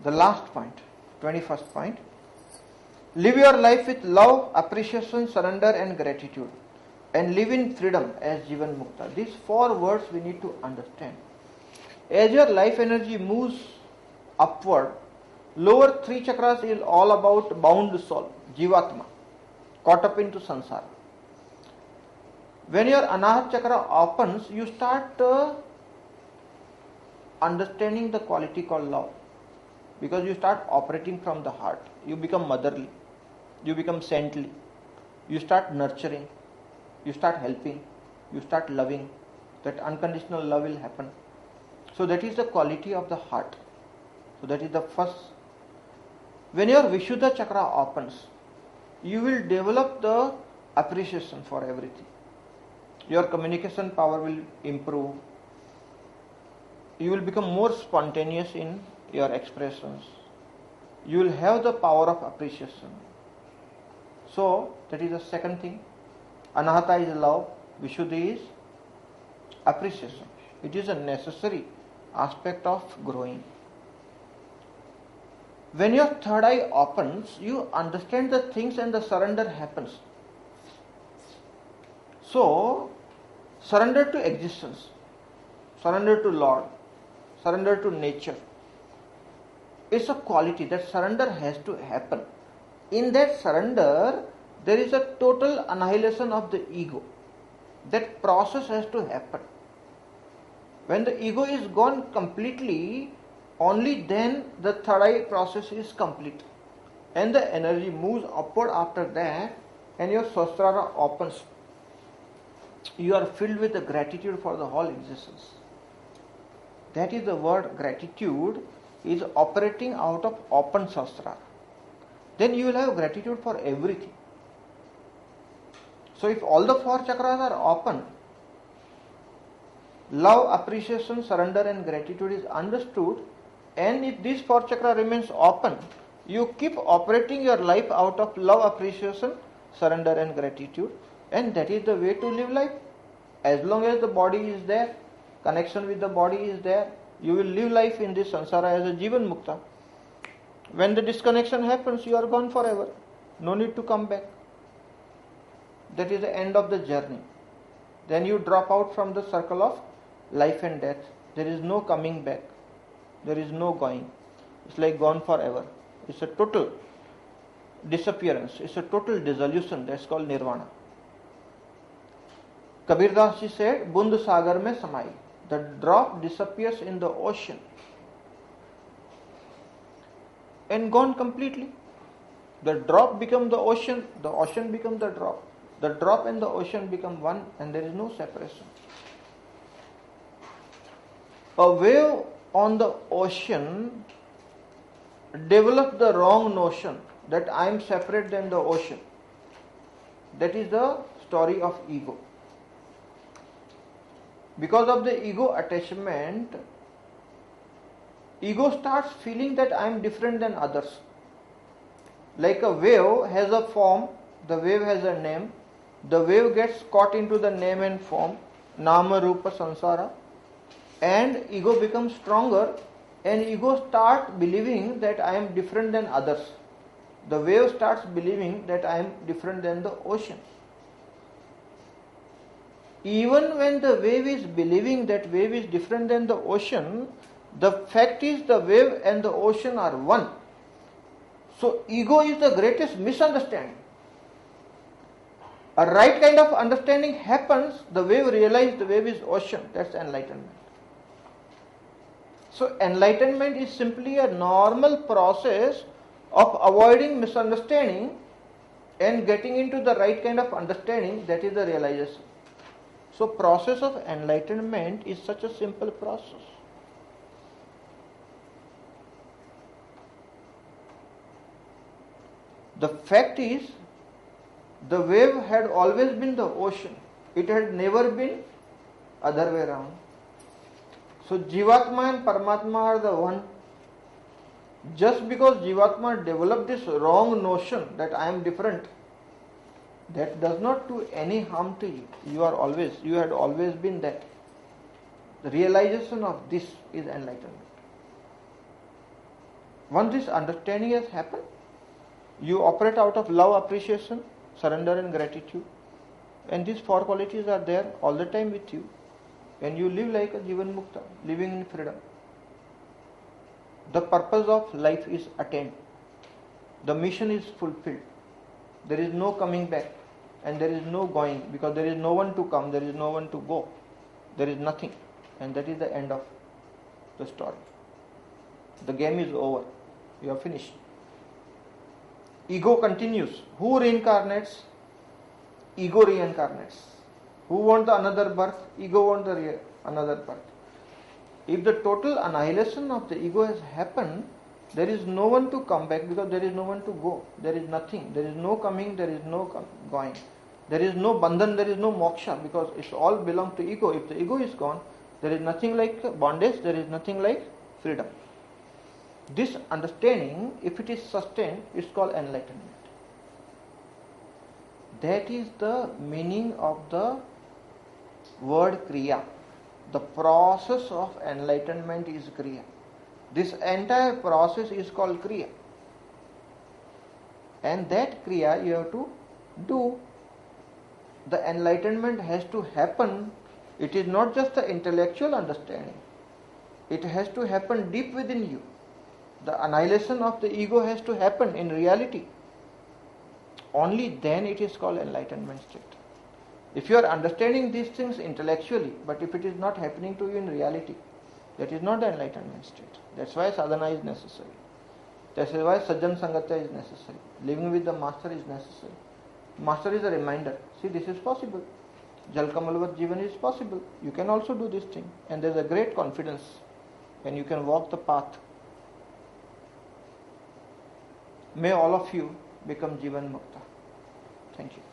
The last point, 21st point. Live your life with love, appreciation, surrender and gratitude, and live in freedom as Jivan Mukta. These 4 words we need to understand. As your life energy moves upward, lower 3 chakras is all about bound soul, Jivatma, caught up into samsara. When your Anahat chakra opens, you start understanding the quality called love, because you start operating from the heart. You become motherly, you become saintly, you start nurturing, you start helping, you start loving. That unconditional love will happen. So that is the quality of the heart. So that is the first. When your Vishuddha chakra opens, you will develop the appreciation for everything. Your communication power will improve. You will become more spontaneous in your expressions. You will have the power of appreciation. So that is the second thing. Anahata is love, Vishuddhi is appreciation. It is a necessary aspect of growing. When your third eye opens, you understand the things and the surrender happens. So, surrender to existence, surrender to Lord, surrender to nature. It's a quality that surrender has to happen. In that surrender, there is a total annihilation of the ego. That process has to happen. When the ego is gone completely, only then the third eye process is complete. And the energy moves upward after that, and your Sahasrara opens. You are filled with the gratitude for the whole existence. That is the word gratitude is operating out of open Sahasrara. Then you will have gratitude for everything. So if all the 4 chakras are open, love, appreciation, surrender and gratitude is understood, and if these 4 chakra remains open, you keep operating your life out of love, appreciation, surrender and gratitude, and that is the way to live life. As long as the body is there, connection with the body is there, you will live life in this samsara as a Jivan Mukta. When the disconnection happens, you are gone forever. No need to come back. That is the end of the journey. Then you drop out from the circle of life and death. There is no coming back. There is no going. It's like gone forever. It's a total disappearance. It's a total dissolution. That's called nirvana. Kabir Das ji said, Bund Sagar mein samai. The drop disappears in the ocean and gone completely. The drop becomes the ocean becomes the drop. The drop and the ocean become one, and there is no separation. A wave on the ocean develops the wrong notion that I am separate than the ocean. That is the story of ego. Because of the ego attachment, ego starts feeling that I am different than others. Like a wave has a form, the wave has a name, the wave gets caught into the name and form, Nama Rupa Sansara, and ego becomes stronger, and ego starts believing that I am different than others. The wave starts believing that I am different than the ocean. Even when the wave is believing that wave is different than the ocean, the fact is the wave and the ocean are one. So ego is the greatest misunderstanding. A right kind of understanding happens, the wave realizes the wave is ocean. That's enlightenment. So enlightenment is simply a normal process of avoiding misunderstanding and getting into the right kind of understanding. That is the realization. So process of enlightenment is such a simple process. The fact is, the wave had always been the ocean. It had never been other way around. So Jivatma and Paramatma are the one. Just because Jivatma developed this wrong notion that I am different, that does not do any harm to you. You had always been that. The realization of this is enlightenment. Once this understanding has happened, you operate out of love, appreciation, surrender and gratitude. And these four qualities are there all the time with you. And you live like a Jivan Mukta, living in freedom. The purpose of life is attained. The mission is fulfilled. There is no coming back and there is no going, because there is no one to come, there is no one to go. There is nothing. And that is the end of the story. The game is over. You are finished. Ego continues. Who reincarnates? Ego reincarnates. Who wants another birth? Ego wants another birth. If the total annihilation of the ego has happened, there is no one to come back, because there is no one to go. There is nothing. There is no coming, there is no going. There is no bandhan, there is no moksha, because it all belongs to ego. If the ego is gone, there is nothing like bondage, there is nothing like freedom. This understanding, if it is sustained, it's called enlightenment. That is the meaning of the word Kriya. The process of enlightenment is Kriya. This entire process is called Kriya. And that Kriya you have to do. The enlightenment has to happen. It is not just the intellectual understanding. It has to happen deep within you. The annihilation of the ego has to happen in reality. Only then it is called enlightenment state. If you are understanding these things intellectually, but if it is not happening to you in reality, that is not the enlightenment state. That's why sadhana is necessary. That's why sajjan sangata is necessary. Living with the master is necessary. Master is a reminder. See, this is possible. Jal Kamalvat Jivan is possible. You can also do this thing. And there is a great confidence. And you can walk the path. May all of you become Jivan Mukta. Thank you.